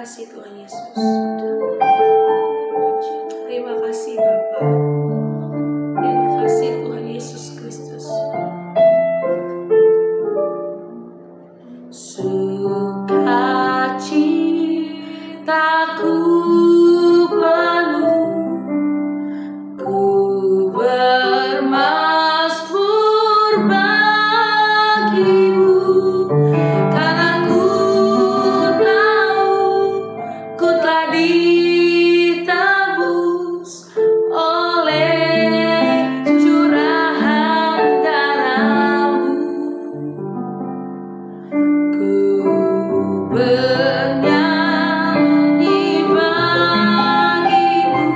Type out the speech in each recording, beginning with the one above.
kasih Tuhan Yesus. Terima kasih Bapa. Terima kasih Tuhan Yesus Kristus. Sukacitaku penuh, ku bermazmur bagimu, karena ku tahu ku telah ditebus oleh curahan darah-Mu. Ku bernyanyi bagimu,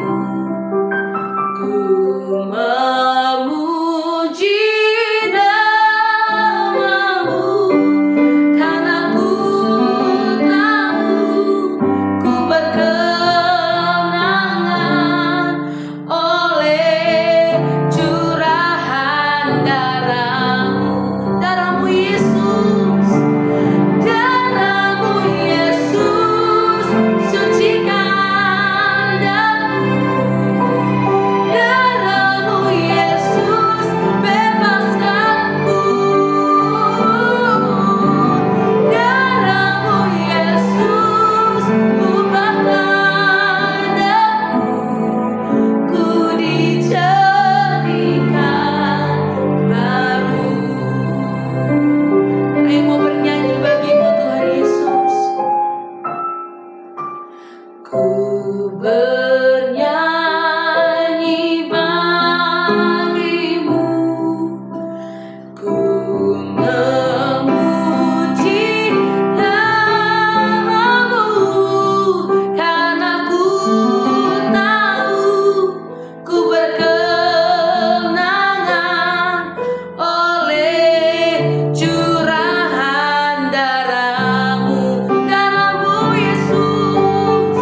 ku memuji nama-Mu, karena ku tahu ku berkemenangan oleh curahan darah-Mu. Darah-Mu Yesus, darah-Mu Yesus, sucikan daku. Darah-Mu Yesus, bebaskanku. Darah-Mu Yesus, ubahkan aku. Ku dijadikan baru. Saya mau bernyanyi bagi-Mu Tuhan Yesus. Ku bernyanyi bagimu, ku memuji nama-Mu, karena ku tahu ku berkemenangan oleh curahan darah-Mu. Darah-Mu Yesus,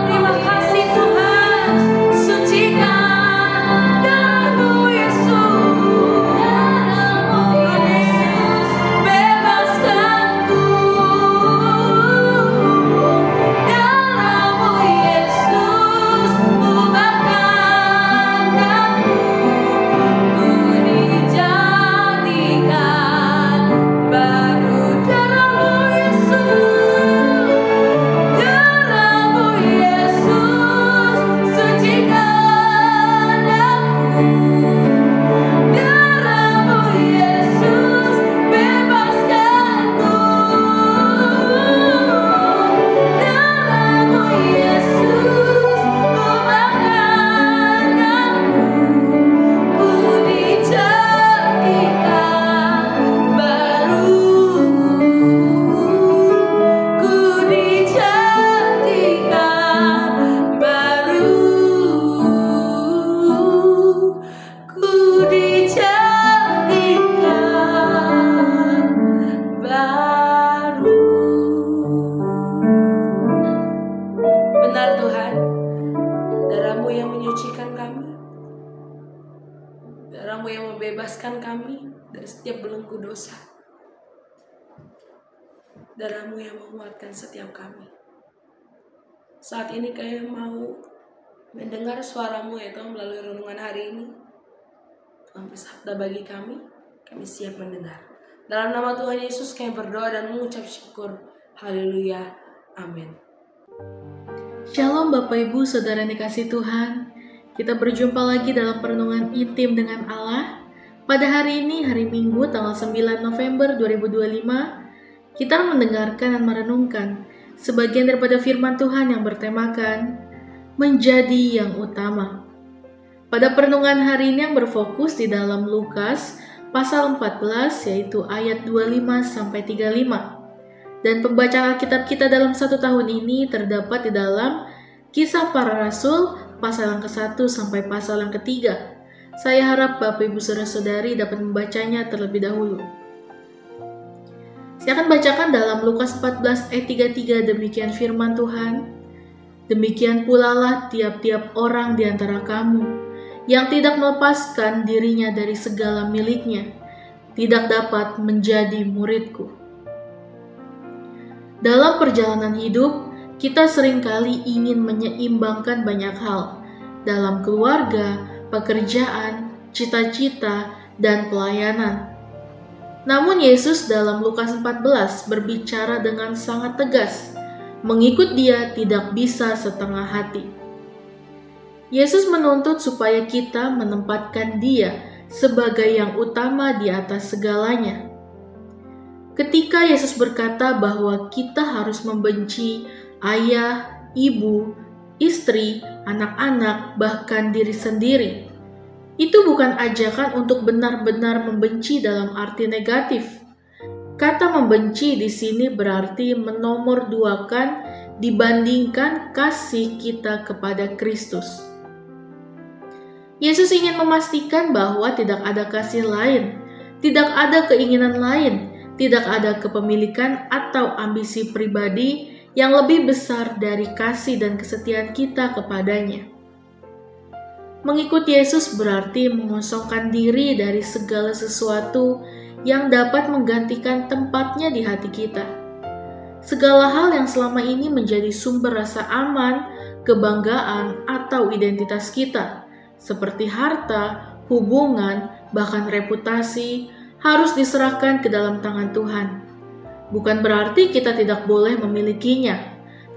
terima kasih Tuhan, sucikan darah-Mu Yesus. Darah-Mu Yesus, bebaskanku. Darah-Mu Yesus, ubahkan aku. Ku dijadikan baru. Darah-Mu Yesus, darah-Mu Yesus, sucikan aku. Darah-Mu Yesus, bebaskanku. Darah-Mu Yesus, ubahkan aku. Ku dijadikan baru. Ku dijadikan baru. Ku dijadikan baru. Benar Tuhan, darah-Mu yang menyucikan kami, darah-Mu yang membebaskan kami dari setiap belenggu dosa, darah-Mu yang menguatkan setiap kami. Saat ini kami mau mendengar suara-Mu ya Tuhan melalui renungan hari ini. Tuhan bersabda bagi kami siap mendengar. Dalam nama Tuhan Yesus kami berdoa dan mengucap syukur. Haleluya. Amin. Shalom Bapak Ibu Saudara yang dikasihi Tuhan. Kita berjumpa lagi dalam perenungan intim dengan Allah. Pada hari ini, hari Minggu tanggal 9 November 2025, kita mendengarkan dan merenungkan sebagian daripada firman Tuhan yang bertemakan menjadi yang utama. Pada perenungan hari ini yang berfokus di dalam Lukas pasal 14 yaitu ayat 25-35. Dan pembacaan Alkitab kita dalam 1 tahun ini terdapat di dalam Kisah Para Rasul pasal yang ke-1 sampai pasal yang ke-3. Saya harap Bapak Ibu Saudara-saudari dapat membacanya terlebih dahulu. Saya akan bacakan dalam Lukas 14 ayat 33, demikian firman Tuhan. Demikian pula lah tiap-tiap orang di antara kamu yang tidak melepaskan dirinya dari segala miliknya, tidak dapat menjadi muridku. Dalam perjalanan hidup, kita seringkali ingin menyeimbangkan banyak hal dalam keluarga, pekerjaan, cita-cita, dan pelayanan. Namun Yesus dalam Lukas 14 berbicara dengan sangat tegas, mengikut Dia tidak bisa setengah hati. Yesus menuntut supaya kita menempatkan Dia sebagai yang utama di atas segalanya. Ketika Yesus berkata bahwa kita harus membenci ayah, ibu, istri, anak-anak, bahkan diri sendiri, itu bukan ajakan untuk benar-benar membenci dalam arti negatif. Kata membenci di sini berarti menomorduakan dibandingkan kasih kita kepada Kristus. Yesus ingin memastikan bahwa tidak ada kasih lain, tidak ada keinginan lain, tidak ada kepemilikan atau ambisi pribadi yang lebih besar dari kasih dan kesetiaan kita kepadanya. Mengikut Yesus berarti mengosongkan diri dari segala sesuatu yang dapat menggantikan tempatnya di hati kita. Segala hal yang selama ini menjadi sumber rasa aman, kebanggaan, atau identitas kita, seperti harta, hubungan, bahkan reputasi, harus diserahkan ke dalam tangan Tuhan. Bukan berarti kita tidak boleh memilikinya,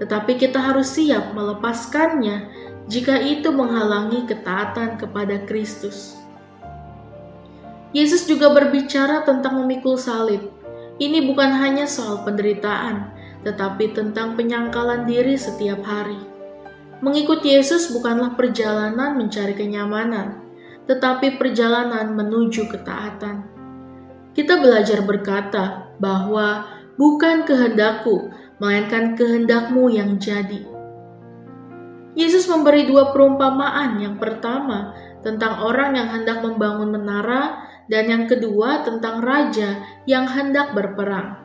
tetapi kita harus siap melepaskannya jika itu menghalangi ketaatan kepada Kristus. Yesus juga berbicara tentang memikul salib. Ini bukan hanya soal penderitaan, tetapi tentang penyangkalan diri setiap hari. Mengikut Yesus bukanlah perjalanan mencari kenyamanan, tetapi perjalanan menuju ketaatan. Kita belajar berkata bahwa bukan kehendakku, melainkan kehendakmu yang jadi. Yesus memberi dua perumpamaan. Yang pertama tentang orang yang hendak membangun menara, dan yang kedua tentang raja yang hendak berperang.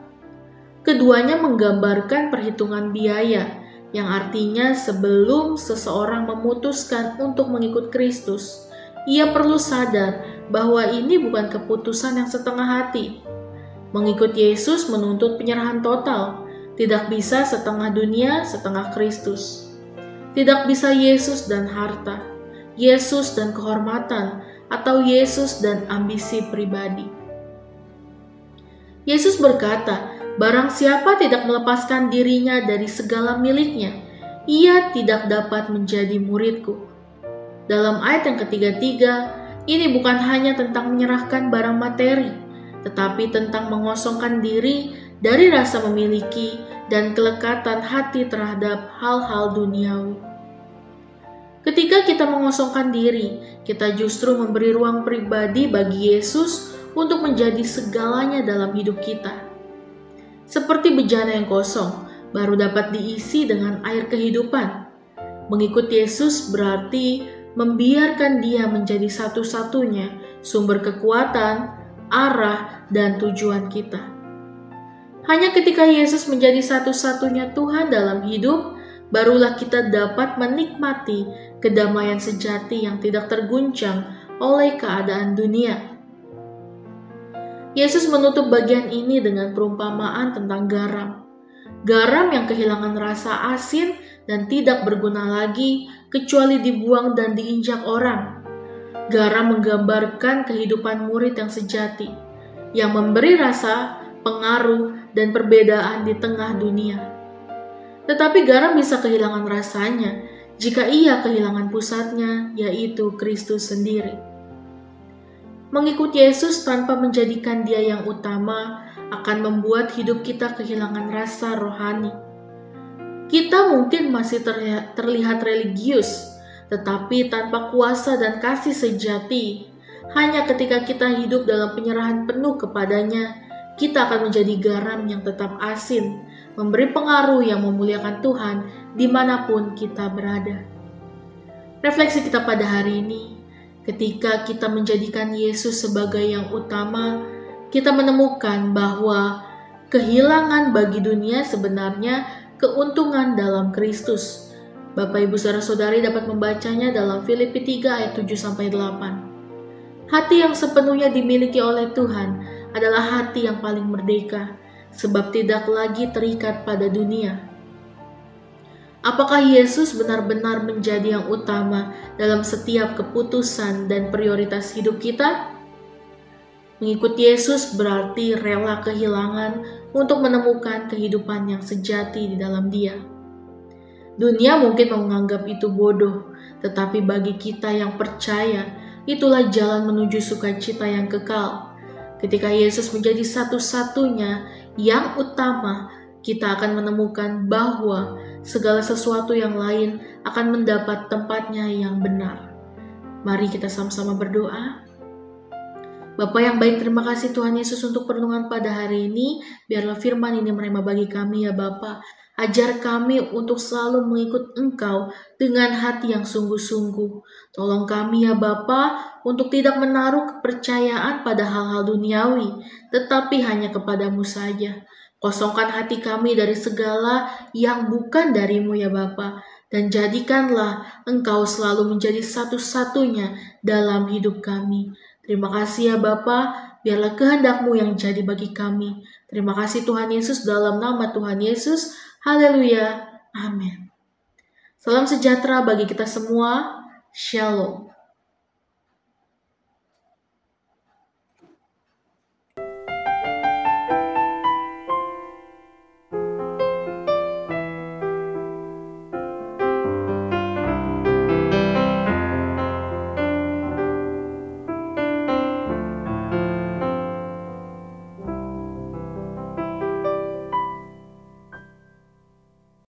Keduanya menggambarkan perhitungan biaya, yang artinya sebelum seseorang memutuskan untuk mengikut Kristus, ia perlu sadar bahwa ini bukan keputusan yang setengah hati. Mengikut Yesus menuntut penyerahan total, tidak bisa setengah dunia, setengah Kristus. Tidak bisa Yesus dan harta, Yesus dan kehormatan, atau Yesus dan ambisi pribadi. Yesus berkata, barang siapa tidak melepaskan dirinya dari segala miliknya, ia tidak dapat menjadi muridku. Dalam ayat yang ketiga, ini bukan hanya tentang menyerahkan barang materi, tetapi tentang mengosongkan diri dari rasa memiliki dan kelekatan hati terhadap hal-hal duniawi. Ketika kita mengosongkan diri, kita justru memberi ruang pribadi bagi Yesus untuk menjadi segalanya dalam hidup kita. Seperti bejana yang kosong, baru dapat diisi dengan air kehidupan. Mengikut Yesus berarti membiarkan Dia menjadi satu-satunya sumber kekuatan, arah, dan tujuan kita. Hanya ketika Yesus menjadi satu-satunya Tuhan dalam hidup, barulah kita dapat menikmati kedamaian sejati yang tidak terguncang oleh keadaan dunia. Yesus menutup bagian ini dengan perumpamaan tentang garam. Garam yang kehilangan rasa asin dan tidak berguna lagi kecuali dibuang dan diinjak orang. Garam menggambarkan kehidupan murid yang sejati, yang memberi rasa, pengaruh, dan perbedaan di tengah dunia. Tetapi garam bisa kehilangan rasanya jika ia kehilangan pusatnya, yaitu Kristus sendiri. Mengikut Yesus tanpa menjadikan Dia yang utama akan membuat hidup kita kehilangan rasa rohani. Kita mungkin masih terlihat religius, tetapi tanpa kuasa dan kasih sejati. Hanya ketika kita hidup dalam penyerahan penuh kepadanya, kita akan menjadi garam yang tetap asin, memberi pengaruh yang memuliakan Tuhan dimanapun kita berada. Refleksi kita pada hari ini, ketika kita menjadikan Yesus sebagai yang utama, kita menemukan bahwa kehilangan bagi dunia sebenarnya keuntungan dalam Kristus. Bapak Ibu Saudara-saudari dapat membacanya dalam Filipi 3 ayat 7-8. Hati yang sepenuhnya dimiliki oleh Tuhan adalah hati yang paling merdeka. sebab tidak lagi terikat pada dunia. Apakah Yesus benar-benar menjadi yang utama dalam setiap keputusan dan prioritas hidup kita? Mengikut Yesus berarti rela kehilangan untuk menemukan kehidupan yang sejati di dalam Dia. Dunia mungkin menganggap itu bodoh, tetapi bagi kita yang percaya, itulah jalan menuju sukacita yang kekal. Ketika Yesus menjadi satu-satunya yang utama, kita akan menemukan bahwa segala sesuatu yang lain akan mendapat tempatnya yang benar. Mari kita sama-sama berdoa. Bapa yang baik, terima kasih Tuhan Yesus untuk perlindungan pada hari ini. Biarlah firman ini merema bagi kami ya Bapa. Ajar kami untuk selalu mengikut Engkau dengan hati yang sungguh-sungguh. Tolong kami ya Bapa untuk tidak menaruh kepercayaan pada hal-hal duniawi, tetapi hanya kepadamu saja. Kosongkan hati kami dari segala yang bukan darimu ya Bapa. Dan jadikanlah Engkau selalu menjadi satu-satunya dalam hidup kami. Terima kasih ya Bapa, biarlah kehendak-Mu yang jadi bagi kami. Terima kasih Tuhan Yesus, dalam nama Tuhan Yesus. Haleluya. Amin. Salam sejahtera bagi kita semua. Shalom.